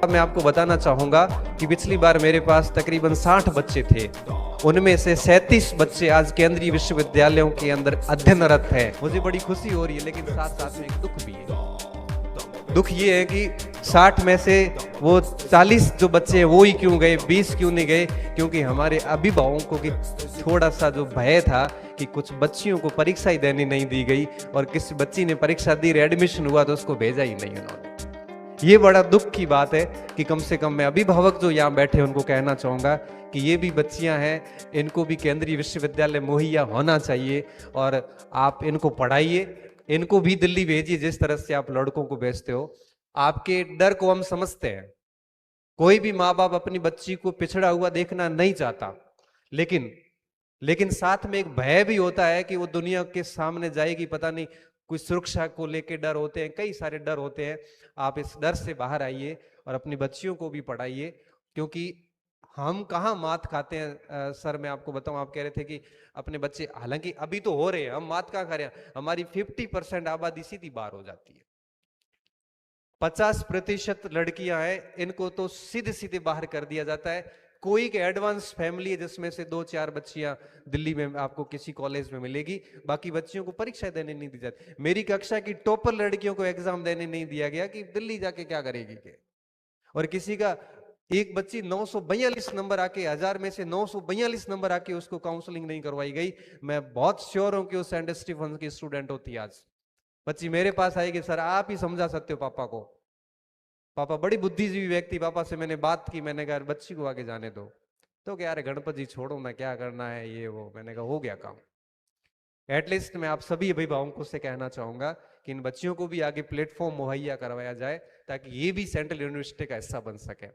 मैं आपको बताना चाहूँगा कि पिछली बार मेरे पास तकरीबन 60 बच्चे थे, उनमें से 37 बच्चे आज केंद्रीय विश्वविद्यालयों के अंदर अध्ययनरत हैं। मुझे बड़ी खुशी हो रही है, लेकिन साथ साथ में एक दुख भी है। दुख ये है कि 60 में से वो 40 जो बच्चे हैं वो ही क्यों गए, 20 क्यों नहीं गए? क्योंकि हमारे अभिभावकों की थोड़ा सा जो भय था कि कुछ बच्चियों को परीक्षा ही देने नहीं दी गई, और किसी बच्ची ने परीक्षा दी, एडमिशन हुआ तो उसको भेजा ही नहीं उन्होंने। ये बड़ा दुख की बात है कि कम से कम मैं अभिभावक जो यहाँ बैठे उनको कहना चाहूँगा कि ये भी बच्चियाँ हैं, इनको भी केंद्रीय विश्वविद्यालय मुहैया होना चाहिए, और आप इनको पढ़ाइए, इनको भी दिल्ली भेजिए जिस तरह से आप लड़कों को भेजते हो। आपके डर को हम समझते हैं, कोई भी माँ बाप अपनी बच्ची को पिछड़ा हुआ देखना नहीं चाहता, लेकिन साथ में एक भय भी होता है कि वो दुनिया के सामने जाएगी, पता नहीं कोई सुरक्षा को लेके डर होते हैं, कई सारे डर होते हैं। आप इस डर से बाहर आइए और अपनी बच्चियों को भी पढ़ाइए, क्योंकि हम कहाँ मात खाते हैं। सर मैं आपको बताऊं, आप कह रहे थे कि अपने बच्चे, हालांकि अभी तो हो रहे हैं, हम मात कहाँ खा रहे हैं, हमारी 50% आबादी सीधी बाहर हो जाती है। 50% लड़कियां हैं, इनको तो सीधे सीधे बाहर कर दिया जाता है। कोई एक एडवांस फैमिली है जिसमें से 2-4 बच्चियां दिल्ली में आपको किसी कॉलेज में मिलेगी, बाकी बच्चियों को परीक्षा देने नहीं दी जाती। मेरी कक्षा की टॉपर लड़कियों को एग्जाम देने नहीं दिया गया कि दिल्ली जाके क्या करेगी के। और किसी का एक बच्ची 942 नंबर आके, 1000 में से 942 नंबर आके उसको काउंसलिंग नहीं करवाई गई। मैं बहुत श्योर हूं कि उस सेंट स्टीफन की स्टूडेंट होती आज। बच्ची मेरे पास आएगी, सर आप ही समझा सकते हो पापा को, पापा बड़ी बुद्धिजीवी व्यक्ति, पापा से मैंने बात की, मैंने कहा बच्ची को आगे जाने दो, तो क्या यार गणपति जी छोड़ो ना, क्या करना है ये वो। मैंने कहा हो गया काम। एटलीस्ट मैं आप सभी अभिभावकों से कहना चाहूंगा कि इन बच्चियों को भी आगे प्लेटफॉर्म मुहैया करवाया जाए, ताकि ये भी सेंट्रल यूनिवर्सिटी का हिस्सा बन सके।